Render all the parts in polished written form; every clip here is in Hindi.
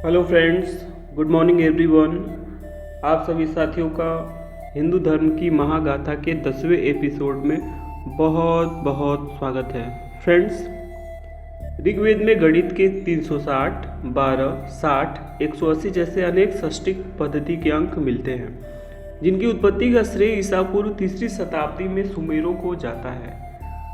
Hello friends, good morning everyone. आप सभी साथियों का हिंदू धर्म की महागाथा के 10वें एपिसोड में बहुत बहुत स्वागत है। फ्रेंड्स, ऋग्वेद में गणित के 360, 12, 60, 180 जैसे अनेक षष्टिक पद्धति के अंक मिलते हैं, जिनकी उत्पत्ति का श्रेय ईसा पूर्व 3री शताब्दी में सुमेरों को जाता है।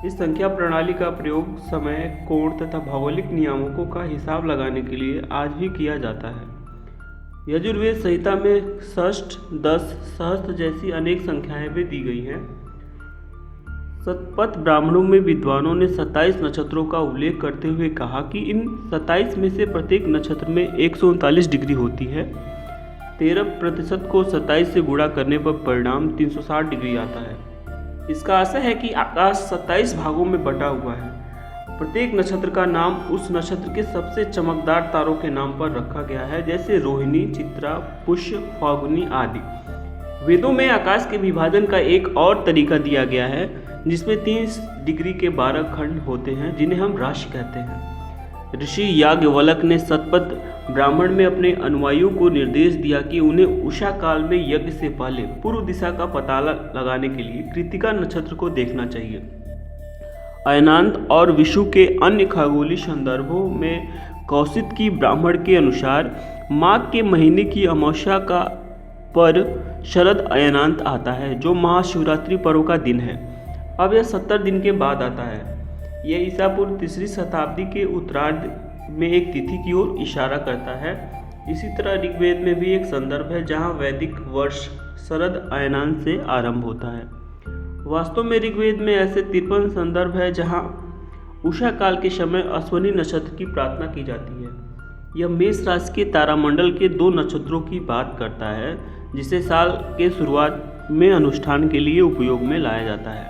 इस संख्या प्रणाली का प्रयोग समय, कोण तथा भौगोलिक नियामकों का हिसाब लगाने के लिए आज भी किया जाता है। यजुर्वेद संहिता में षष्ठ, 10, सहस्त्र जैसी अनेक संख्याएं भी दी गई हैं। शतपथ ब्राह्मणों में विद्वानों ने 27 नक्षत्रों का उल्लेख करते हुए कहा कि इन 27 में से प्रत्येक नक्षत्र में 139 डिग्री होती है। 13% को 27 से गुणा करने पर परिणाम 360 डिग्री आता है। इसका आशय है कि आकाश 27 भागों में बटा हुआ है। प्रत्येक नक्षत्र का नाम उस नक्षत्र के सबसे चमकदार तारों के नाम पर रखा गया है, जैसे रोहिणी, चित्रा, पुष्य, फाल्गुनी आदि। वेदों में आकाश के विभाजन का एक और तरीका दिया गया है, जिसमें 30 डिग्री के 12 खंड होते हैं, जिन्हें हम राशि कहते हैं। ऋषि याज्ञवल्क्य ने शतपथ ब्राह्मण में अपने अनुयायियों को निर्देश दिया कि उन्हें उषा काल में यज्ञ से पहले पूर्व दिशा का पता लगाने के लिए कृत्तिका नक्षत्र को देखना चाहिए। अयनांत और विषु के अन्य खगोलीय संदर्भों में कौशिक की ब्राह्मण के अनुसार माघ के महीने की अमावस्या का पर शरद अयनांत आता है, जो महाशिवरात्रि पर्व का दिन है। अब यह 70 दिन के बाद आता है। यह ईसा पूर्व 3री शताब्दी के उत्तरार्ध में एक तिथि की ओर इशारा करता है। इसी तरह ऋग्वेद में भी एक संदर्भ है जहां वैदिक वर्ष शरद अयनांत से आरंभ होता है। वास्तव में ऋग्वेद में ऐसे 53 संदर्भ है जहां उषा काल के समय अश्विनी नक्षत्र की प्रार्थना की जाती है। यह मेष राशि के तारामंडल के 2 नक्षत्रों की बात करता है, जिसे साल के शुरुआत में अनुष्ठान के लिए उपयोग में लाया जाता है।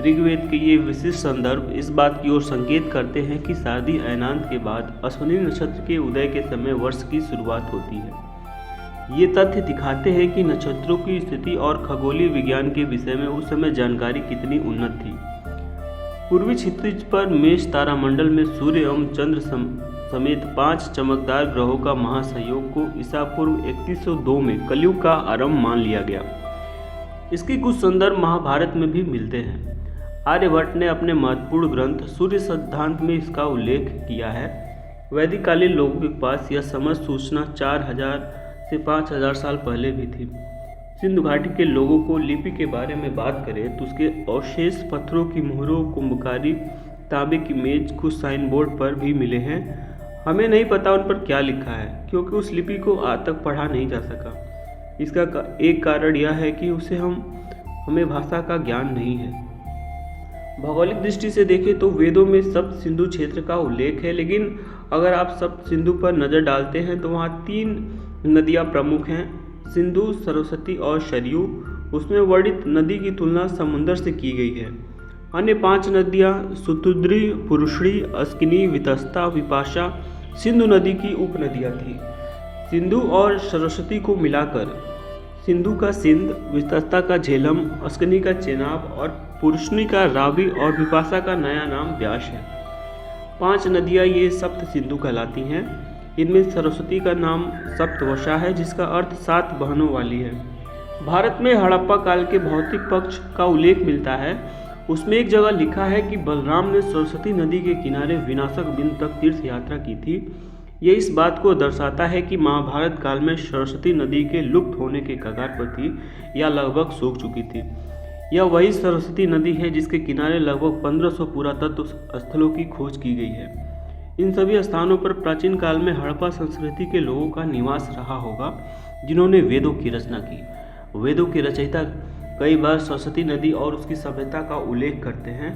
ऋग्वेद के ये विशिष्ट संदर्भ इस बात की ओर संकेत करते हैं कि शारदीय अयनांत के बाद अश्विनी नक्षत्र के उदय के समय वर्ष की शुरुआत होती है। ये तथ्य दिखाते हैं कि नक्षत्रों की स्थिति और खगोलीय विज्ञान के विषय में उस समय जानकारी कितनी उन्नत थी। पूर्वी क्षितिज पर मेष तारामंडल में सूर्य एवं चंद्र समेत 5 चमकदार ग्रहों का महासंयोग को ईसा पूर्व 3102 में कलयुग का आरंभ मान लिया गया। इसके कुछ संदर्भ महाभारत में भी मिलते हैं। आर्यभट्ट ने अपने महत्वपूर्ण ग्रंथ सूर्य सिद्धांत में इसका उल्लेख किया है। वैदिक कालीन लोगों के पास यह समझ सूचना 4000 से 5000 साल पहले भी थी। सिंधु घाटी के लोगों को लिपि के बारे में बात करें तो उसके अवशेष पत्थरों की मोहरों, कुंभकारी, तांबे की मेज, कुछ साइन बोर्ड पर भी मिले हैं। हमें नहीं पता उन पर क्या लिखा है, क्योंकि उस लिपि को आज तक पढ़ा नहीं जा सका। इसका एक कारण यह है कि हमें भाषा का ज्ञान नहीं है। भौगोलिक दृष्टि से देखें तो वेदों में सप्त सिंधु क्षेत्र का उल्लेख है, लेकिन अगर आप सप्त सिंधु पर नज़र डालते हैं तो वहाँ 3 नदियाँ प्रमुख हैं, सिंधु, सरस्वती और सरयू। उसमें वर्णित नदी की तुलना समुद्र से की गई है। अन्य 5 नदियाँ सुतुद्री, पुरुषणी, अस्किनी, वितस्ता, विपाशा सिंधु नदी की उपनदियाँ थीं। सिंधु और सरस्वती को मिलाकर सिंधु का सिंध, वितस्ता का झेलम, अस्किनी का चेनाब और पुरुषनी का रावी और विपाशा का नया नाम व्यास है। 5 नदियाँ ये सप्त सिंधु कहलाती हैं। इनमें सरस्वती का नाम सप्तवशा है, जिसका अर्थ 7 बहनों वाली है। भारत में हड़प्पा काल के भौतिक पक्ष का उल्लेख मिलता है। उसमें एक जगह लिखा है कि बलराम ने सरस्वती नदी के किनारे विनाशक बिंदु तक तीर्थ यात्रा की थी। ये इस बात को दर्शाता है कि महाभारत काल में सरस्वती नदी के लुप्त होने के कगार पर थी या लगभग सूख चुकी थी। यह वही सरस्वती नदी है जिसके किनारे लगभग 1500 पुरातत्व स्थलों की खोज की गई है। इन सभी स्थानों पर प्राचीन काल में हड़प्पा संस्कृति के लोगों का निवास रहा होगा, जिन्होंने वेदों की रचना की। वेदों के रचयिता कई बार सरस्वती नदी और उसकी सभ्यता का उल्लेख करते हैं।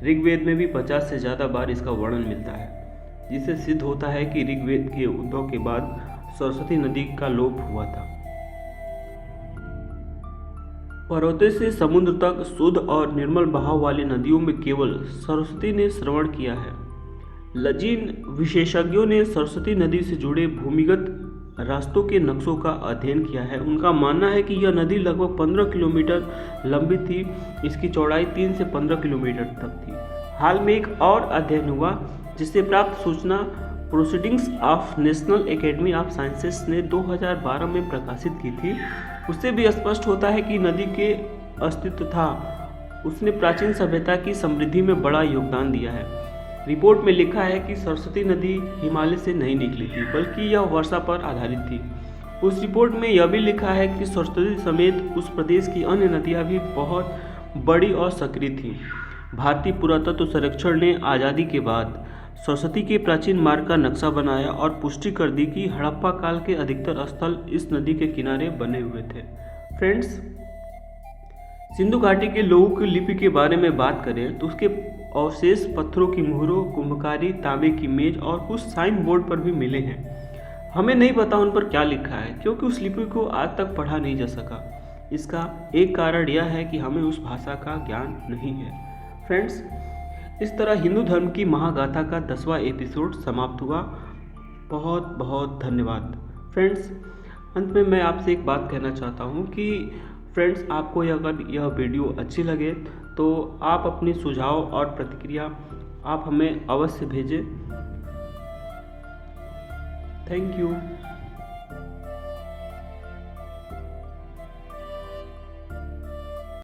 ऋग्वेद में भी 50 से ज़्यादा बार इसका वर्णन मिलता है, जिससे सिद्ध होता है कि ऋग्वेद के उद्भव के बाद सरस्वती नदी का लोप हुआ था। पर्वतों से समुद्र तक शुद्ध और निर्मल बहाव वाली नदियों में केवल सरस्वती ने श्रवण किया है। जिन विशेषज्ञों ने सरस्वती नदी से जुड़े भूमिगत रास्तों के नक्शों का अध्ययन किया है, उनका मानना है कि यह नदी लगभग 15 किलोमीटर लंबी थी। इसकी चौड़ाई 3 से 15 किलोमीटर तक थी। हाल में एक और अध्ययन हुआ जिससे प्राप्त सूचना proceedings of national academy of sciences ने 2012 में प्रकाशित की थी। उससे भी स्पष्ट होता है कि नदी के अस्तित्व था। उसने प्राचीन सभ्यता की समृद्धि में बड़ा योगदान दिया है। रिपोर्ट में लिखा है कि सरस्वती नदी हिमालय से नहीं निकली थी, बल्कि यह वर्षा पर आधारित थी। उस रिपोर्ट में यह भी लिखा है कि सरस्वती समेत उस प्रदेश की अन्य नदियाँ भी बहुत बड़ी और सक्रिय थीं। भारतीय पुरातत्व सर्वेक्षण ने आज़ादी के बाद सरस्वती के प्राचीन मार्ग का नक्शा बनाया और पुष्टि कर दी कि हड़प्पा काल के अधिकतर स्थल इस नदी के किनारे बने हुए थे। फ्रेंड्स, सिंधु घाटी के लोगों की लिपि के बारे में बात करें तो उसके अवशेष पत्थरों की मुहरों, कुंभकारी, तांबे की मेज और कुछ साइन बोर्ड पर भी मिले हैं। हमें नहीं पता उन पर क्या लिखा है, क्योंकि उस लिपि को आज तक पढ़ा नहीं जा सका। इसका एक कारण यह है कि हमें उस भाषा का ज्ञान नहीं है। फ्रेंड्स, इस तरह हिंदू धर्म की महागाथा का 10वां एपिसोड समाप्त हुआ। बहुत बहुत धन्यवाद। फ्रेंड्स, अंत में मैं आपसे एक बात कहना चाहता हूँ कि फ्रेंड्स, आपको अगर यह वीडियो अच्छी लगे तो आप अपनी सुझाव और प्रतिक्रिया आप हमें अवश्य भेजें। Thank you.